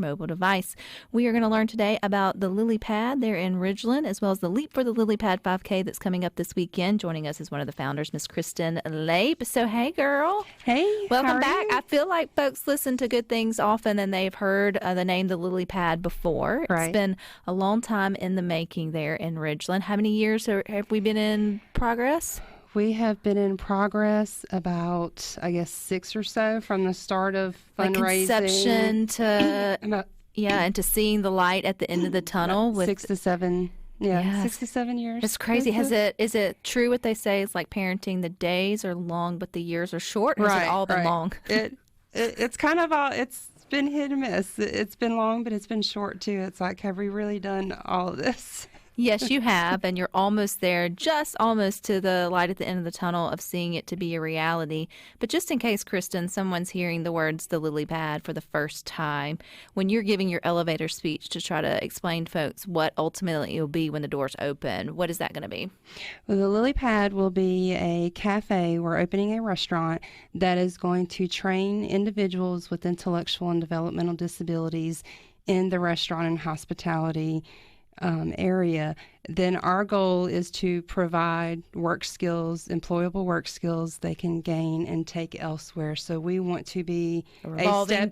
mobile device. We are going to learn today about the Lily Pad there in Ridgeland, as well as the Leap for the Lily Pad 5K that's coming up this weekend. Joining us is one of the founders, Miss Kristin Lape. So, hey, girl. Hey, welcome how back. are you? I feel like folks listen to good things often, and they've heard the name the Lily Pad before. Right. It's been a long time in the making there in Ridgeland. How many years have we been in progress? We have been in progress about, I guess, 6 or so from the start of fundraising. Like conception to, about, and to seeing the light at the end of the tunnel. With 6 to 7, Yes. 6 to 7 years. It's crazy. Is it true what they say? It's like parenting. The days are long, but the years are short. Or has it all been long? It's kind of all. It's been hit and miss. It's been long, but it's been short too. It's like, have we really done all of this? Yes, you have, and you're almost there, just almost to the light at the end of the tunnel of seeing it to be a reality. But just in case, Kristin, someone's hearing the words the Lily Pad for the first time, when you're giving your elevator speech to try to explain to folks what ultimately it will be when the doors open, what is that going to be? Well, the Lily Pad will be a cafe. We're opening a restaurant that is going to train individuals with intellectual and developmental disabilities in the restaurant and hospitality area. Then our goal is to provide work skills, employable work skills they can gain and take elsewhere. So we want to be a revolving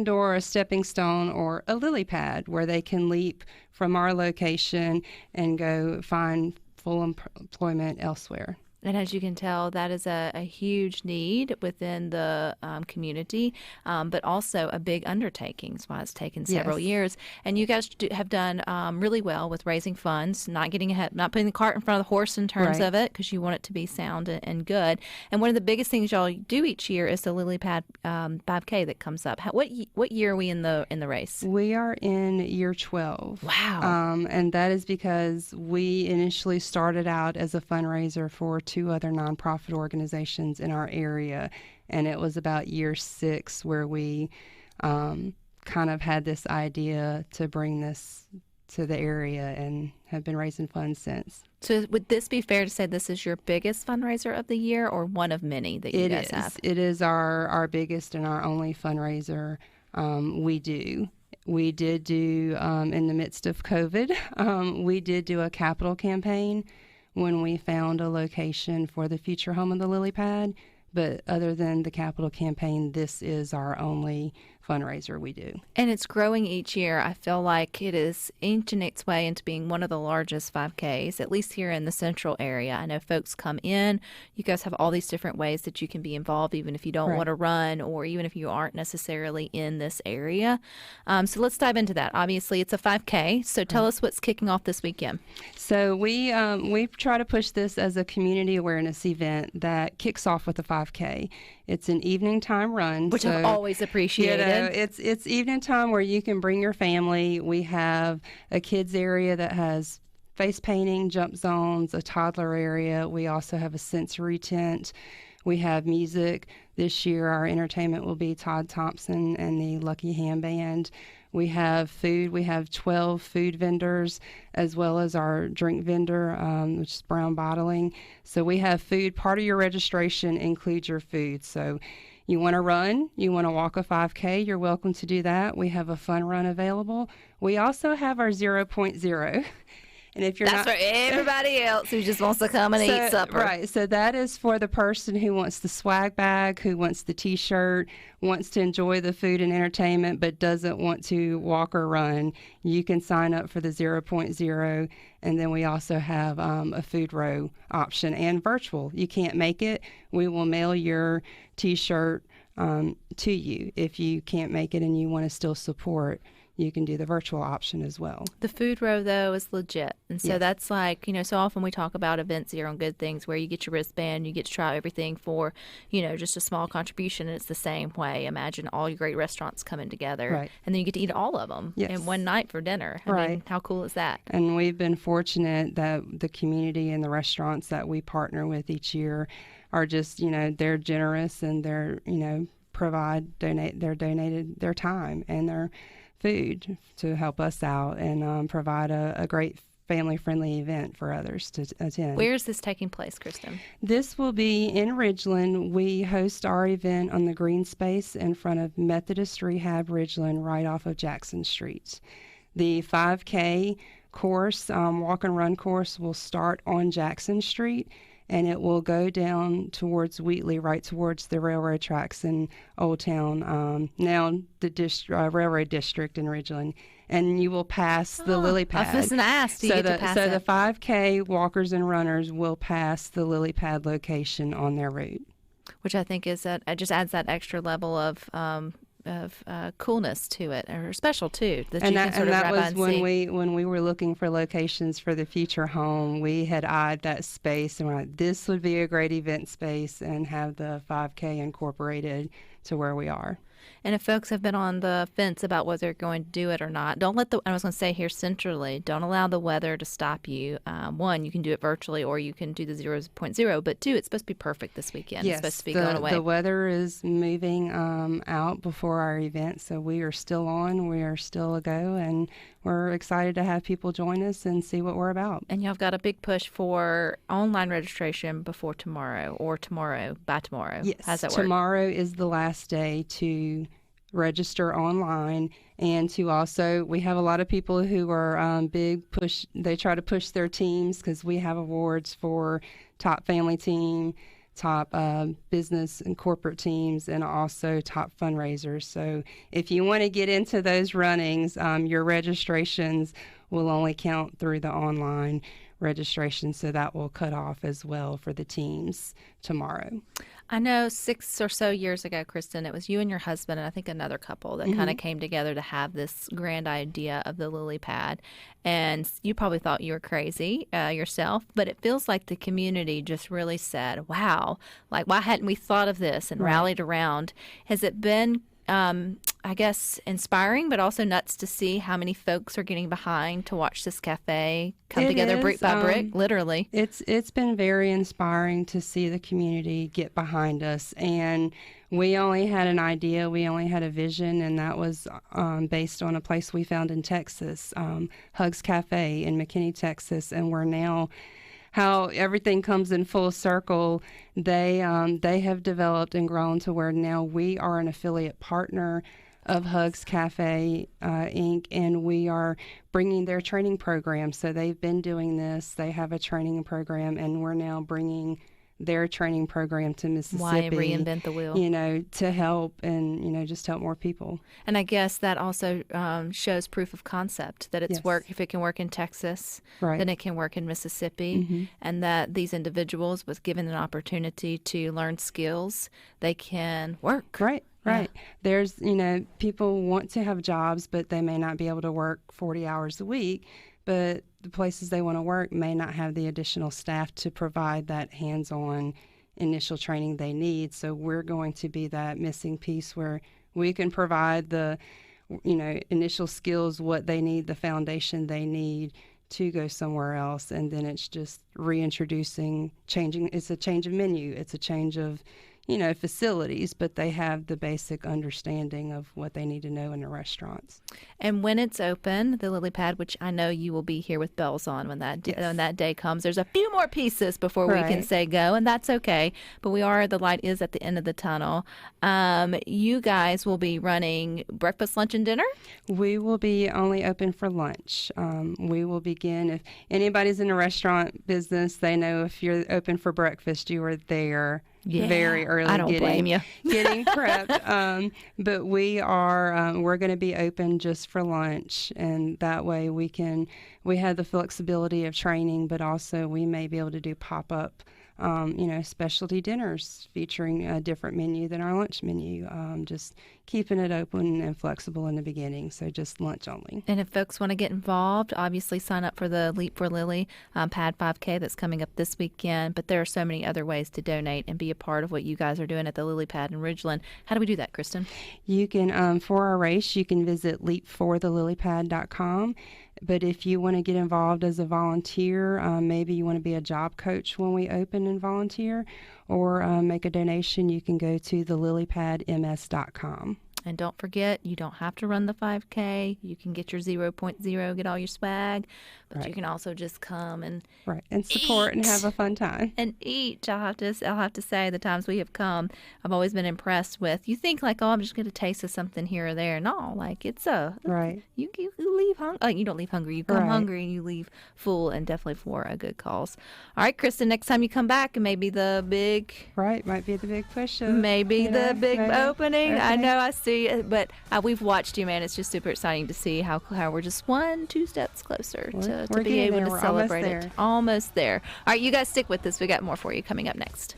door, a stepping stone, or a lily pad where they can leap from our location and go find full employment elsewhere. And as you can tell, that is a huge need within the community, but also a big undertaking. That's why it's taken several years. And you guys have done really well with raising funds, not getting ahead, not putting the cart in front of the horse in terms of it, because you want it to be sound and good. And one of the biggest things y'all do each year is the Lily Pad 5K that comes up. What year are we in the race? We are in year 12. Wow. And that is because we initially started out as a fundraiser for 2 other nonprofit organizations in our area, and it was about year 6 where we kind of had this idea to bring this to the area and have been raising funds since. So would this be fair to say this is your biggest fundraiser of the year, or one of many that you guys have? It is our biggest and our only fundraiser we did do in the midst of COVID, we did do a capital campaign when we found a location for the future home of the Lily Pad. But other than the capital campaign, this is our only fundraiser we do. And it's growing each year. I feel like it is inching its way into being one of the largest 5Ks, at least here in the central area. I know folks come in. You guys have all these different ways that you can be involved, even if you don't want to run, or even if you aren't necessarily in this area. So let's dive into that. Obviously, it's a 5K. So tell us what's kicking off this weekend. So we try to push this as a community awareness event that kicks off with a 5K. It's an evening time run, which I've always appreciated. It's evening time where you can bring your family. We have a kids area that has face painting, jump zones, a toddler area. We also have a sensory tent. We have music. This year, our entertainment will be Todd Thompson and the Lucky Ham Band. We have food. We have 12 food vendors, as well as our drink vendor, which is Brown Bottling. So we have food. Part of your registration includes your food. So you want to run, you want to walk a 5K, you're welcome to do that. We have a fun run available. We also have our 0.0. And if you're That's for everybody else who just wants to come and eat supper. Right. So that is for the person who wants the swag bag, who wants the T-shirt, wants to enjoy the food and entertainment, but doesn't want to walk or run. You can sign up for the 0.0. And then we also have a food row option and virtual. You can't make it, we will mail your T-shirt to you. If you can't make it and you want to still support, you can do the virtual option as well. The food row, though, is legit. And so that's like, so often we talk about events here on Good Things where you get your wristband, you get to try everything for, just a small contribution. And it's the same way. Imagine all your great restaurants coming together. Right. And then you get to eat all of them in one night for dinner. I mean, how cool is that? And we've been fortunate that the community and the restaurants that we partner with each year are just, they're generous and they're, they're donated their time and their food to help us out and provide a great family-friendly event for others to attend. Where is this taking place, Kristin? This will be in Ridgeland. We host our event on the green space in front of Methodist Rehab Ridgeland, right off of Jackson Street. The 5K course, walk and run course, will start on Jackson Street, and it will go down towards Wheatley, right towards the railroad tracks in Old Town, now the railroad district in Ridgeland. And you will pass the lily pad. I was just asked. So the 5K walkers and runners will pass the lily pad location on their route, which I think is it just adds that extra level of coolness to it, or special too, that you can sort of that grab was and see. when we were looking for locations for the future home. We had eyed that space and we're like, this would be a great event space, and have the 5K incorporated to where we are. And if folks have been on the fence about whether they're going to do it or not, don't let I was going to say here centrally, don't allow the weather to stop you. One, you can do it virtually, or you can do the 0.0, but two, it's supposed to be perfect this weekend. Yes, it's supposed to be going away. The weather is moving out before our event, so we are still on, we are still a go, and we're excited to have people join us and see what we're about. And y'all got a big push for online registration before tomorrow, or by tomorrow. Yes, how's that work? Tomorrow is the last day to register online, and to also, we have a lot of people who are they try to push their teams, because we have awards for top family team, top business and corporate teams, and also top fundraisers. So if you want to get into those runnings, your registrations will only count through the online registration, so that will cut off as well for the teams tomorrow. I know 6 or so years ago, Kristin, it was you and your husband and I think another couple that kind of came together to have this grand idea of the lily pad. And you probably thought you were crazy yourself, but it feels like the community just really said, wow, like, why hadn't we thought of this, and rallied around? Has it been I guess, inspiring, but also nuts to see how many folks are getting behind to watch this cafe come together brick by brick, literally. It's been very inspiring to see the community get behind us. And we only had an idea, we only had a vision, and that was based on a place we found in Texas, Hugs Cafe in McKinney, Texas, and we're now, how everything comes in full circle, they have developed and grown to where now we are an affiliate partner of Hugs Cafe Inc., and we are bringing their training program. So they've been doing this, they have a training program, and we're now bringing their training program to Mississippi. Why reinvent the wheel? To help and, just help more people. And I guess that also shows proof of concept, that it's work. If it can work in Texas, then it can work in Mississippi, and that these individuals, with given an opportunity to learn skills, they can work. Right. Right. Yeah. There's, people want to have jobs, but they may not be able to work 40 hours a week. But the places they want to work may not have the additional staff to provide that hands-on initial training they need. So we're going to be that missing piece where we can provide the, initial skills, what they need, the foundation they need to go somewhere else. And then it's just reintroducing, changing. It's a change of menu. It's a change of facilities, but they have the basic understanding of what they need to know in the restaurants. And when it's open, the lily pad, which I know you will be here with bells on when that day comes, there's a few more pieces before we can say go, and that's okay. But the light is at the end of the tunnel. You guys will be running breakfast, lunch, and dinner? We will be only open for lunch. We will begin, if anybody's in the restaurant business, they know if you're open for breakfast, you are there very early. I don't blame you. Getting prepped. But we're going to be open just for lunch, and that way we have the flexibility of training, but also we may be able to do pop-up specialty dinners featuring a different menu than our lunch menu, just keeping it open and flexible in the beginning, so just lunch only. And if folks want to get involved, obviously sign up for the Leap for Lily Pad 5K that's coming up this weekend, but there are so many other ways to donate and be a part of what you guys are doing at the Lily Pad in Ridgeland. How do we do that, Kristin? You can, for our race, you can visit leapforthelilypad.com. But if you want to get involved as a volunteer, maybe you want to be a job coach when we open and volunteer, or make a donation, you can go to thelilypadms.com. And don't forget, you don't have to run the 5K. You can get your 0.0, get all your swag, but you can also just come and and support eat. and have a fun time. And eat. I'll have to say, the times we have come, I've always been impressed with. You think like, oh, I'm just going to taste of something here or there. No, like you leave hungry. You don't leave hungry. You come hungry and you leave full, and definitely for a good cause. All right, Kristin, next time you come back, and maybe the big might be the big push. Maybe the big opening. I know, I see it, but we've watched you, man. It's just super exciting to see how we're just 1-2 steps closer to be able to celebrate it. Almost there. All right, you guys stick with us. We got more for you coming up next.